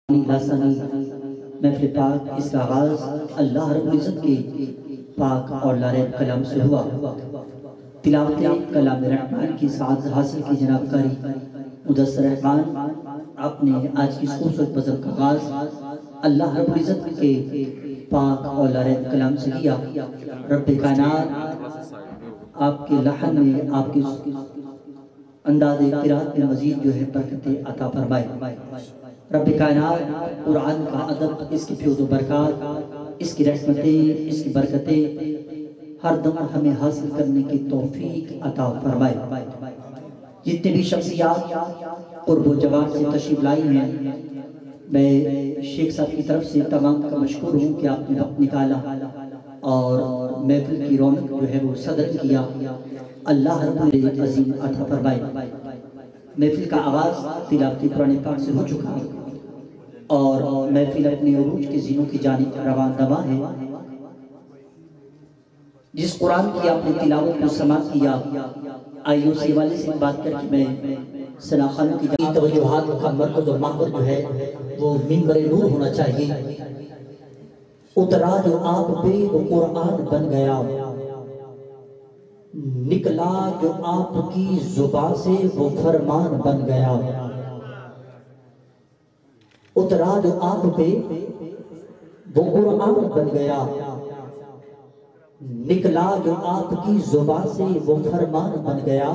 لسانی محفل پاک اس کا آغاز اللہ رب العزت کے پاک اور لاریب کلام سے ہوا۔ تلاوت کلام رحمان کی سعادت حاصل کی جناب کاری مدثر رحمان، آپ نے آج کی خوبصورت بزم کا آغاز اللہ رب العزت کے پاک اور لاریب کلام سے کیا۔ رب کائنات آپ کے لحن میں، آپ کے انداز قرات میں مزید جو ہے برکتیں عطا فرمائے۔ رب کائنات قرآن کا ادب، اس کی فیض و برکات، اس کی رحمتیں، اس کی برکتیں ہر دم ہمیں حاصل کرنے کی توفیق عطا فرمائے۔ جتنے بھی شخصیات قرب و جوار سے تشریف لائی ہیں، میں شیخ صاحب کی طرف سے تمام کا مشکور ہوں کہ آپ نے وقت نکالا اور محفل کی رونق جو ہے وہ صدر کیا۔ اللہ رب العزت عظیم عطا فرمائے۔ محفل کا آغاز تلاوت قرآن پاک سے ہو چکا ہے اور محفل اپنے عروج کے زینوں کی جانب رواں دوا ہے۔ جس قرآن کی آپ نے تلاوت کو سماعت کیا، آئیو سے والے سے بات کر کے میں ثنا خانوں کی جانب توجہات کا مرکز و محور جو ہے وہ منبر نور ہونا چاہیے۔ اترا جو آپ پہ وہ قرآن بن گیا، نکلا جو آپ کی زبان سے وہ فرمان بن گیا۔ اترا جو آپ پہ وہ قرآن بن گیا، نکلا جو آپ کی زبان سے وہ فرمان بن گیا۔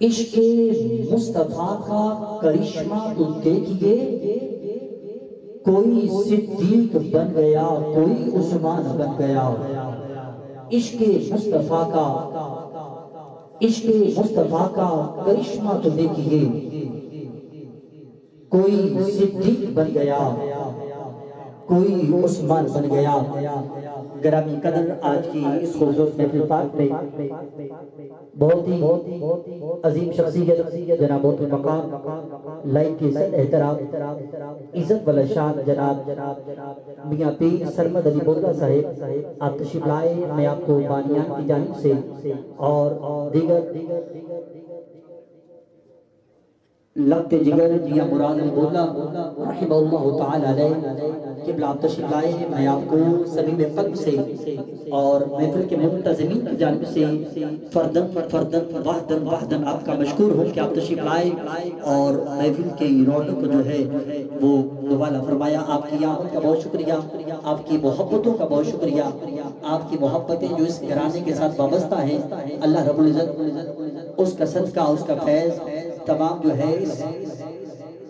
عشق مصطفیٰ کا کرشمہ تو دیکھئے، کوئی صدیق بن گیا، کوئی عثمان بن گیا۔ عشق مصطفیٰ کا کرشمہ تو دیکھئے، کوئی صدیق بن گیا، کوئی عثمان بن گیا۔ گرامی قدر آج کی اس خوبصورت محفل پاک میں بہت ہی عظیم شخصیت جناب مقام لائق کی عزت احترام عزت والا شان جناب میاں پیر سرمد علی بولگا صاحب آپ تشریف لائے۔ میں آپ کو بانیان کی جانب سے اور دیگر لگتے جگر میاں مراد علی بولگا رحمہ اللہ تعالی علیہ قبلہ آپ تشریف لائے۔ میں آپ کو سبیل قلب سے اور محفل کے منتظمین کی جانب سے فردن وحدن آپ کا مشکور ہوں کہ آپ تشریف لائے اور محفل کی رونق جو ہے وہ دوبالا فرمایا۔ آپ کی آمد کا بہت شکریہ، آپ کی محبتوں کا بہت شکریہ، آپ کی محبتیں جو اس گھرانے کے ساتھ وابستہ ہیں، اللہ رب العزت اس کا صدقہ، اس کا فیض تمام جو ہے اس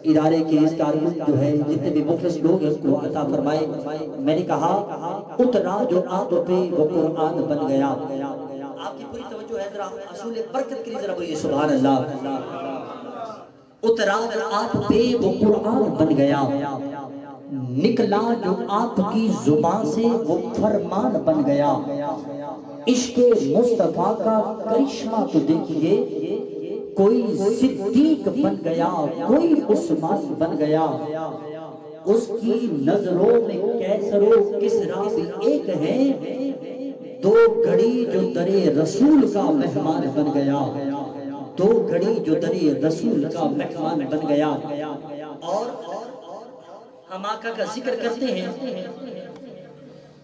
ادارے کے اس کارکن جو ہے جتنے بھی مخلص لوگ اس کو عطا فرمائے۔ میں نے کہا اترا جو آپ پہ وہ قرآن بن گیا۔ آپ کی پوری توجہ ہے، ذرا اصول برکت کے لیے ذرا بولیے سبحان اللہ۔ اترا جو آپ پہ وہ قرآن بن گیا، نکلا جو آپ کی زبان سے وہ فرمان بن گیا۔ عشق مصطفیٰ کا کرشمہ تو دیکھئے، کوئی صدیق بن گیا، کوئی عثمان بن گیا۔ اس کی نظروں میں کیسر و کسریٰ بھی ایک ہے، دو گھڑی جو در رسول کا مہمان بن گیا، دو گھڑی جو در رسول کا مہمان بن گیا۔ اور ہم آقا کا ذکر کرتے ہیں۔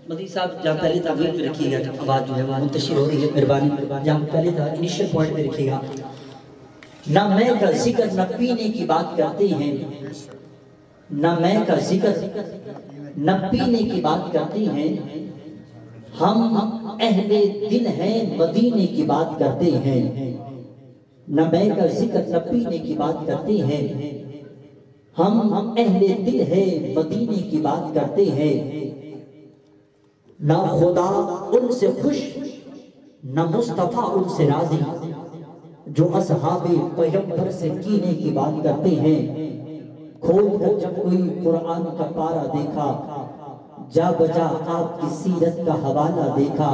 مدی صاحب جہاں پہلے تھا ویٹ پہ رکھیے گا، آواز جو ہے وہ منتشر ہو رہی ہے، مہربانی جہاں پہلے تھا انیشل پوائنٹ پہ رکھیے گا۔ نہ میں کا ذکر نہ پینے کی بات کرتے ہیں، نہ میں کا ذکر نہ پینے کی بات کرتے ہیں، ہم اہل دل ہیں مدینے کی بات کرتے ہیں۔ نہ میں کا ذکر نہ پینے کی بات کرتے ہیں، ہم اہل دل ہیں مدینے کی بات کرتے ہیں۔ نہ خدا ان سے خوش نہ مصطفیٰ ان سے راضی، جو اصحاب پیغمبر سے کینے کی بات کرتے ہیں۔ کھول کر جب کوئی قرآن کا پارہ دیکھا، جا بجا آپ کی سیرت کا حوالہ دیکھا،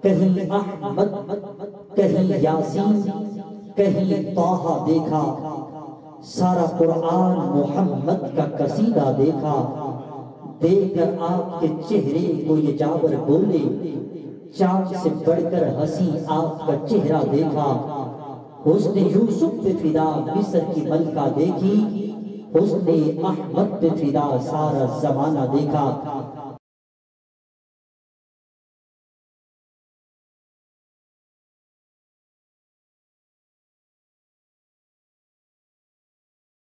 کہیں احمد کہیں یاسین کہیں طٰہٰ دیکھا، سارا قرآن محمد کا قصیدہ دیکھا۔ دیکھ کر آپ کے چہرے کو یہ جابر بولے، چاند سے بڑھ کر ہنسی آپ کا چہرہ دیکھا۔ حسن یوسف پہ فدا مصر کی ملکہ دیکھی، حسن احمد پہ فدا سارا زمانہ دیکھا